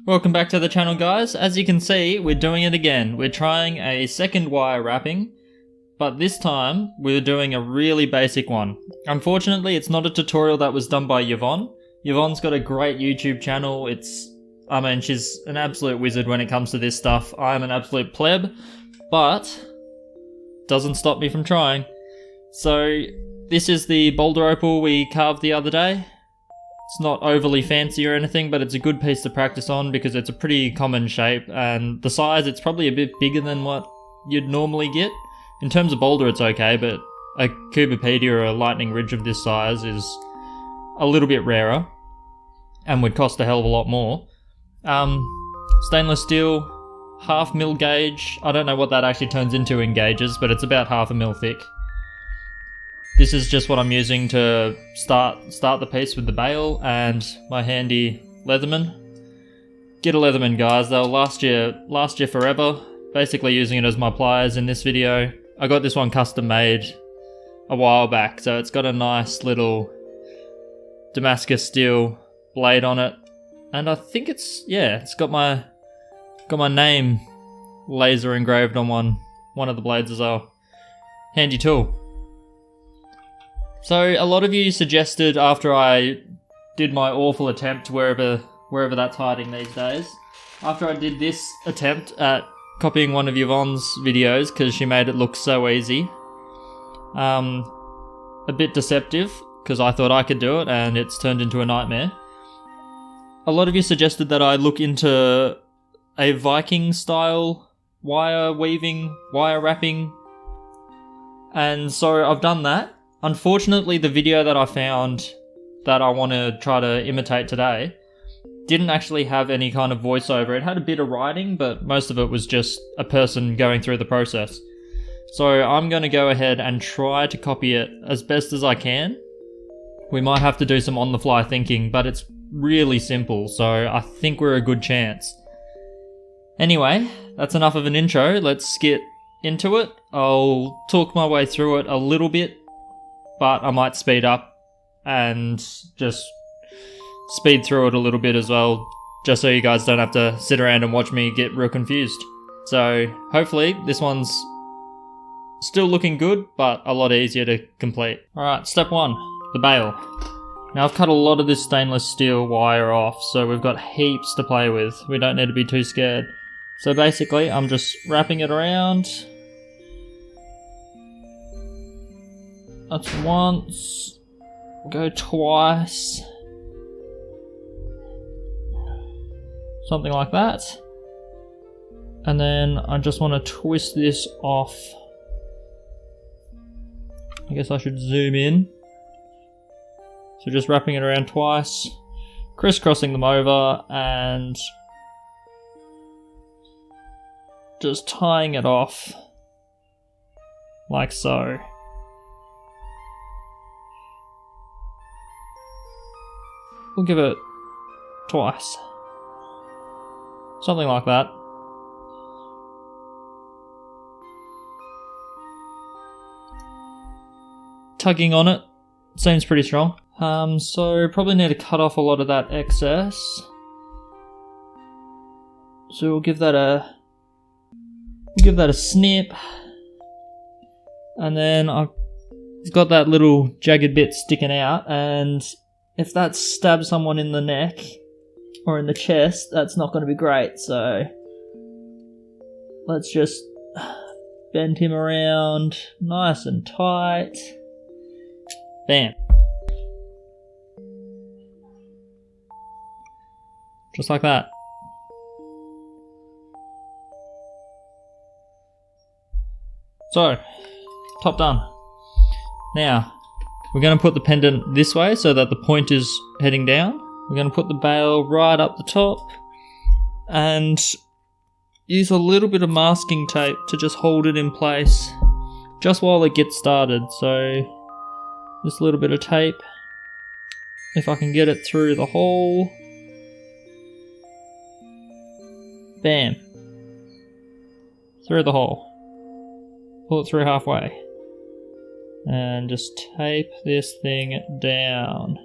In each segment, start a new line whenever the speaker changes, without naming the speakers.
Welcome back to the channel, guys. As you can see, we're doing it again. We're trying a second wire wrapping, but this time we're doing a really basic one. Unfortunately, it's not a tutorial that was done by Yvonne. Yvonne's got a great YouTube channel. She's an absolute wizard when it comes to this stuff. I'm an absolute pleb, but doesn't stop me from trying. So this is the Boulder Opal we carved the other day. It's not overly fancy or anything, but it's a good piece to practice on because it's a pretty common shape, and the size, it's probably a bit bigger than what you'd normally get. In terms of boulder, it's okay, but a cubipedia or a lightning ridge of this size is a little bit rarer and would cost a hell of a lot more. Stainless steel, 1/2 mil gauge. I don't know what that actually turns into in gauges, but it's about 1/2 mil thick. This is just what I'm using to start the piece with the bail and my handy Leatherman. Get a Leatherman, guys. They'll last you forever. Basically using it as my pliers in this video. I got this one custom made a while back, so it's got a nice little Damascus steel blade on it, and I think it's got my name laser engraved on one of the blades as well. Handy tool. So a lot of you suggested, after I did my awful attempt wherever that's hiding these days, after I did this attempt at copying one of Yvonne's videos because she made it look so easy, a bit deceptive because I thought I could do it and it's turned into a nightmare. A lot of you suggested that I look into a Viking style wire weaving, wire wrapping, and so I've done that. Unfortunately, the video that I found that I want to try to imitate today didn't actually have any kind of voiceover. It had a bit of writing, but most of it was just a person going through the process. So I'm going to go ahead and try to copy it as best as I can. We might have to do some on-the-fly thinking, but it's really simple, so I think we're a good chance. Anyway, that's enough of an intro. Let's get into it. I'll talk my way through it a little bit, but I might speed up and just speed through it a little bit as well, just so you guys don't have to sit around and watch me get real confused. So hopefully this one's still looking good, but a lot easier to complete. Alright, step 1, the bail. Now I've cut a lot of this stainless steel wire off, so we've got heaps to play with. We don't need to be too scared. So basically I'm just wrapping it around. That's once, go twice, something like that, and then I just want to twist this off. I guess I should zoom in. So just wrapping it around twice, crisscrossing them over, and just tying it off like so. We'll give it twice. Something like that. Tugging on it seems pretty strong. So probably need to cut off a lot of that excess. So we'll give that a snip. And then I've got that little jagged bit sticking out, and if that stabs someone in the neck or in the chest, that's not going to be great, so let's just bend him around nice and tight. Bam. Just like that. So, top done. Now, we're going to put the pendant this way so that the point is heading down. We're going to put the bail right up the top and use a little bit of masking tape to just hold it in place just while it gets started. So just a little bit of tape, if I can get it through the hole. Bam. Through the hole. Pull it through halfway. And just tape this thing down.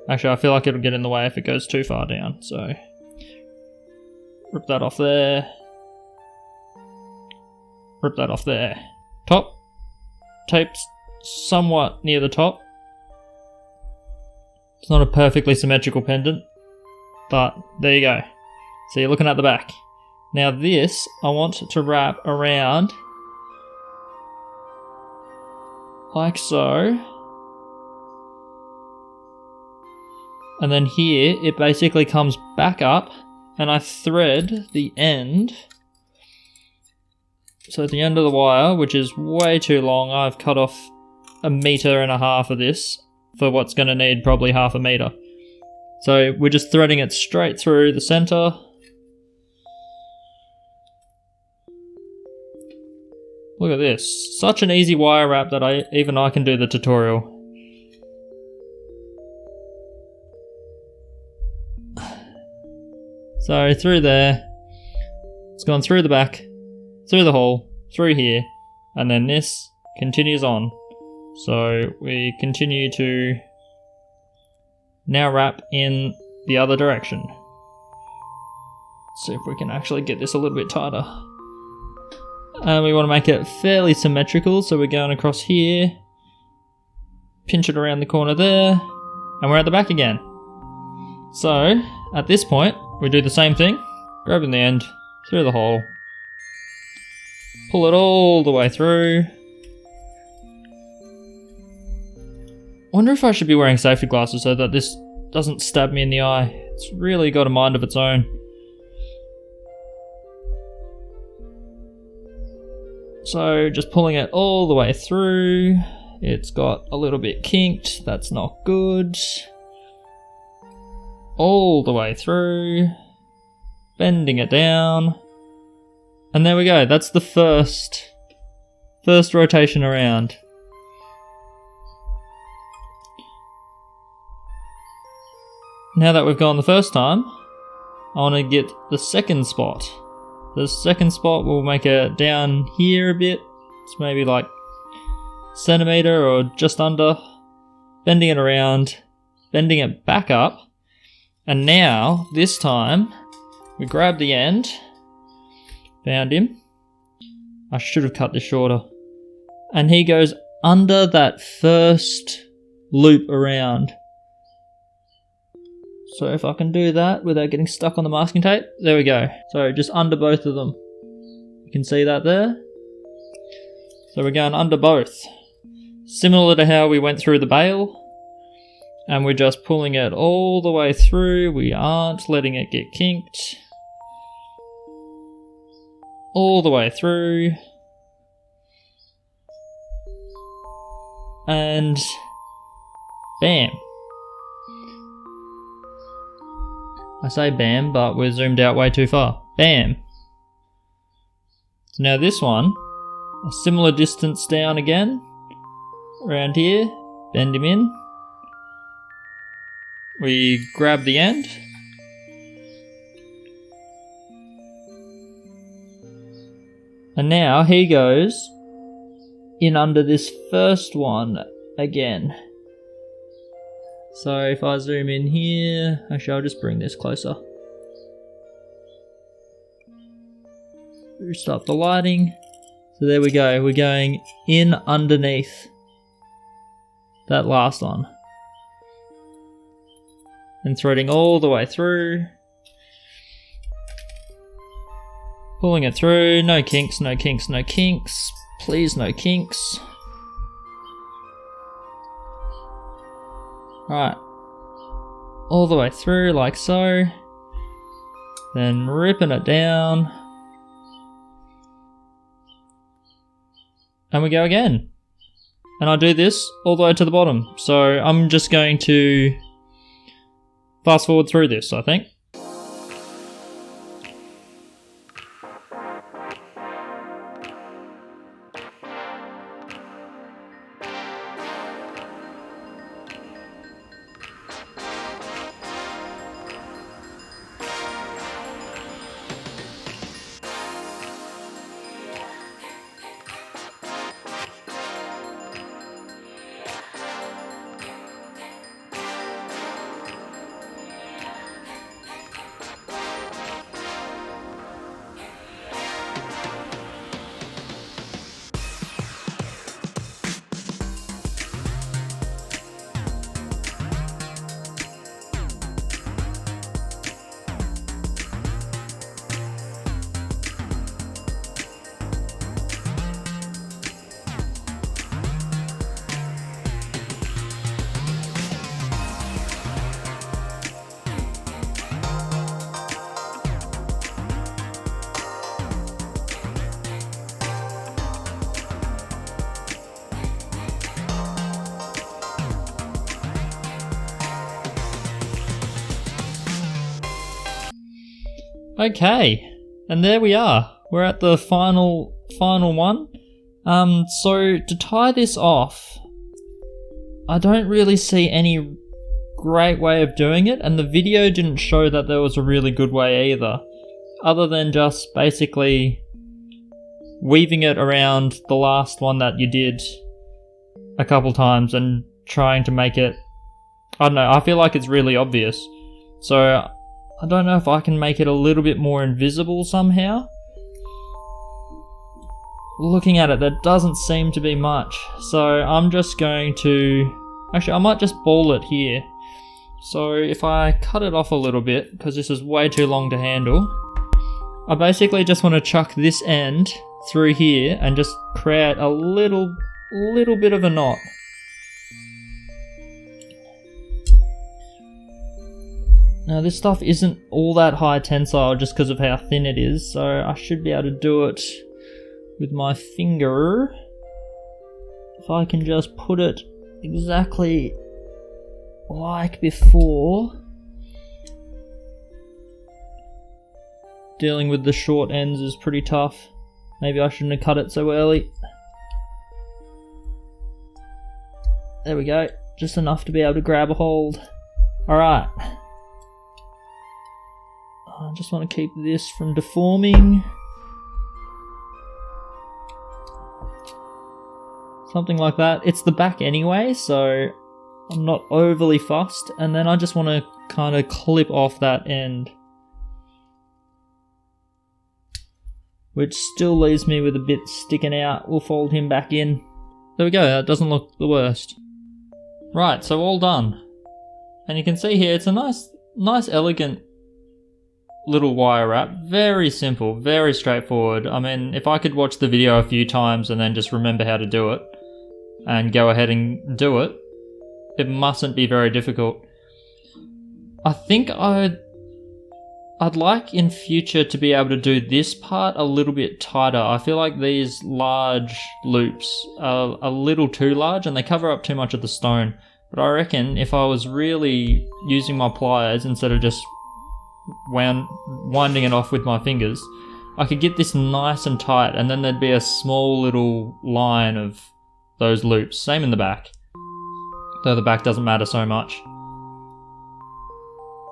Actually, I feel like it'll get in the way if it goes too far down, so rip that off there. Rip that off there. Top. Taped somewhat near the top. It's not a perfectly symmetrical pendant, but there you go. So you're looking at the back. Now this, I want to wrap around like so. And then here, it basically comes back up and I thread the end. So at the end of the wire, which is way too long, I've cut off 1.5 meters of this for what's going to need probably 0.5 meter. So we're just threading it straight through the center. Look at this. Such an easy wire wrap that even I can do the tutorial. So through there, it's gone through the back, through the hole, through here, and then this continues on. So we continue to now wrap in the other direction. See if we can actually get this a little bit tighter. And we want to make it fairly symmetrical, so we're going across here, pinch it around the corner there, and we're at the back again. So at this point, we do the same thing, grabbing the end through the hole, pull it all the way through. Wonder if I should be wearing safety glasses so that this doesn't stab me in the eye. It's really got a mind of its own. So just pulling it all the way through. It's got a little bit kinked, that's not good. All the way through, bending it down, and there we go. That's the first rotation around. Now that we've gone the first time, I want to get the second spot. The second spot will make it down here a bit. It's maybe like centimeter or just under, bending it around, bending it back up. And now, this time, we grab the end, found him. I should have cut this shorter. And he goes under that first loop around. So if I can do that without getting stuck on the masking tape, there we go. So just under both of them. You can see that there. So we're going under both. Similar to how we went through the bail. And we're just pulling it all the way through. We aren't letting it get kinked. All the way through. And bam. I say bam, but we're zoomed out way too far. Bam. So now this one, a similar distance down again. Around here, bend him in. We grab the end. And now he goes in under this first one again. So if I zoom in here, actually I'll just bring this closer. Boost up the lighting. So there we go, we're going in underneath that last one. And threading all the way through. Pulling it through, no kinks, no kinks, no kinks. Please no kinks. Alright. All the way through like so. Then ripping it down. And we go again. And I do this all the way to the bottom. So I'm just going to fast forward through this, I think. Okay, and there we are. We're at the final one. So to tie this off, I don't really see any great way of doing it, and the video didn't show that there was a really good way either, other than just basically weaving it around the last one that you did a couple times and trying to make it, I don't know, I feel like it's really obvious. So I don't know if I can make it a little bit more invisible somehow. Looking at it, there doesn't seem to be much. So I'm just going to, actually I might just ball it here. So if I cut it off a little bit, because this is way too long to handle, I basically just want to chuck this end through here and just create a little bit of a knot. Now this stuff isn't all that high tensile just because of how thin it is, so I should be able to do it with my finger. If I can just put it exactly like before. Dealing with the short ends is pretty tough. Maybe I shouldn't have cut it so early. There we go. Just enough to be able to grab a hold. Alright. I just want to keep this from deforming. Something like that. It's the back anyway, so I'm not overly fussed. And then I just want to kind of clip off that end, which still leaves me with a bit sticking out. We'll fold him back in. There we go, that doesn't look the worst. Right, so all done. And you can see here, it's a nice elegant little wire wrap. Very simple, very straightforward. I mean, if I could watch the video a few times and then just remember how to do it and go ahead and do it, it mustn't be very difficult. I think I'd like in future to be able to do this part a little bit tighter. I feel like these large loops are a little too large and they cover up too much of the stone. But I reckon if I was really using my pliers instead of just winding it off with my fingers, I could get this nice and tight, and then there'd be a small little line of those loops. Same in the back, though the back doesn't matter so much.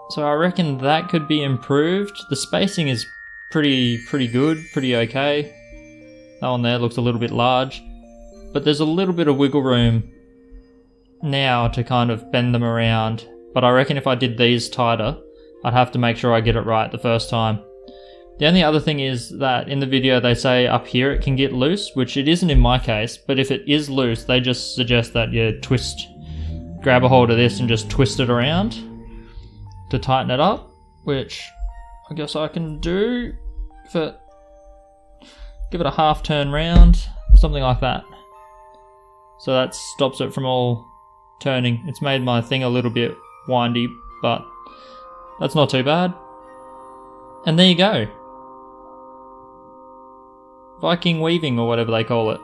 So I reckon that could be improved. The spacing is pretty good, pretty okay. That one there looks a little bit large, but there's a little bit of wiggle room now to kind of bend them around. But I reckon if I did these tighter, I'd have to make sure I get it right the first time. The only other thing is that in the video they say up here it can get loose, which it isn't in my case, but if it is loose, they just suggest that you grab a hold of this and just twist it around to tighten it up, which I guess I can do. Give it a half turn round, something like that. So that stops it from all turning. It's made my thing a little bit windy, but that's not too bad. And there you go. Viking weaving, or whatever they call it.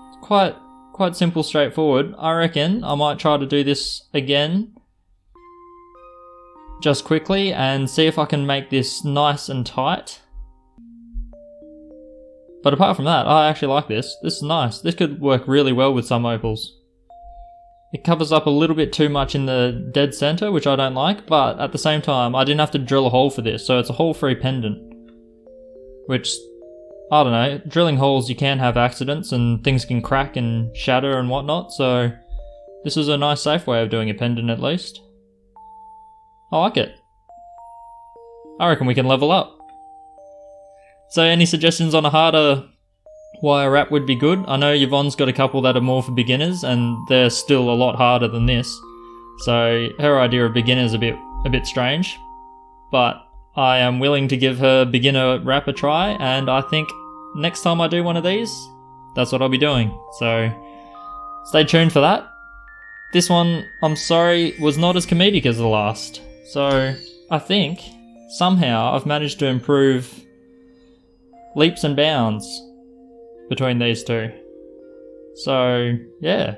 It's quite simple, straightforward. I reckon I might try to do this again just quickly and see if I can make this nice and tight. But apart from that, I actually like this. This is nice. This could work really well with some opals. It covers up a little bit too much in the dead center, which I don't like, but at the same time, I didn't have to drill a hole for this, so it's a hole-free pendant. Which, I don't know, drilling holes you can have accidents and things can crack and shatter and whatnot, so this is a nice safe way of doing a pendant at least. I like it. I reckon we can level up. So any suggestions on a harder wire wrap would be good. I know Yvonne's got a couple that are more for beginners and they're still a lot harder than this. So her idea of beginner is a bit strange, but I am willing to give her beginner wrap a try, and I think next time I do one of these, that's what I'll be doing. So stay tuned for that. This one, I'm sorry, was not as comedic as the last. So I think somehow I've managed to improve leaps and bounds between these two. So yeah,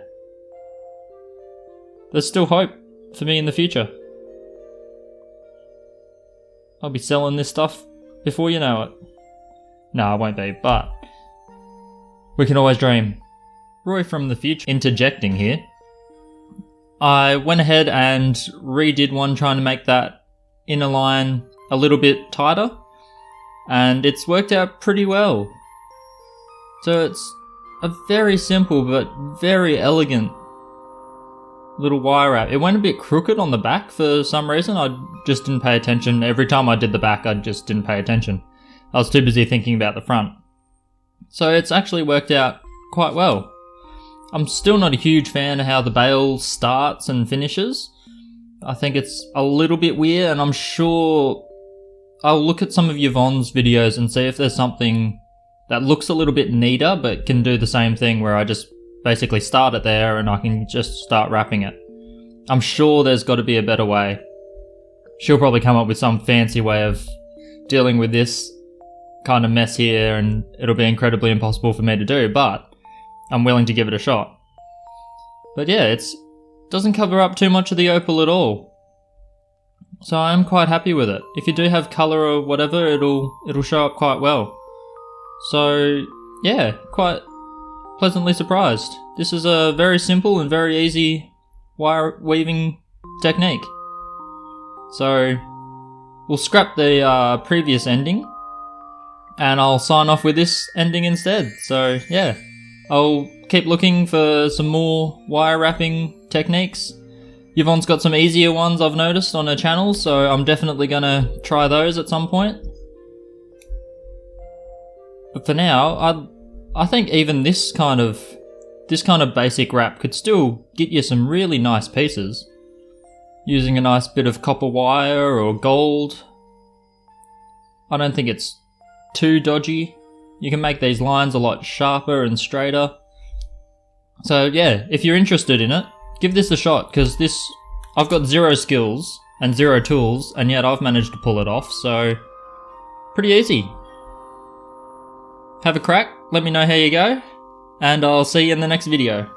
there's still hope for me in the future. I'll be selling this stuff before you know it. No, I won't be, but we can always dream. Roy from the future interjecting here. I went ahead and redid one trying to make that inner line a little bit tighter, and it's worked out pretty well. So it's a very simple but very elegant little wire wrap. It went a bit crooked on the back for some reason. I just didn't pay attention. Every time I did the back, I just didn't pay attention. I was too busy thinking about the front. So it's actually worked out quite well. I'm still not a huge fan of how the bail starts and finishes. I think it's a little bit weird, and I'm sure I'll look at some of Yvonne's videos and see if there's something that looks a little bit neater but can do the same thing where I just basically start it there and I can just start wrapping it. I'm sure there's got to be a better way. She'll probably come up with some fancy way of dealing with this kind of mess here, and it'll be incredibly impossible for me to do, but I'm willing to give it a shot. But yeah, it doesn't cover up too much of the opal at all. So I'm quite happy with it. If you do have colour or whatever, it'll show up quite well. So yeah, quite pleasantly surprised. This is a very simple and very easy wire weaving technique. So we'll scrap the previous ending, and I'll sign off with this ending instead. So yeah, I'll keep looking for some more wire wrapping techniques. Yvonne's got some easier ones I've noticed on her channel, so I'm definitely gonna try those at some point. But for now, I think even this kind of basic wrap could still get you some really nice pieces. Using a nice bit of copper wire or gold. I don't think it's too dodgy. You can make these lines a lot sharper and straighter. So yeah, if you're interested in it, give this a shot, because I've got 0 skills and 0 tools, and yet I've managed to pull it off, so pretty easy. Have a crack, let me know how you go, and I'll see you in the next video.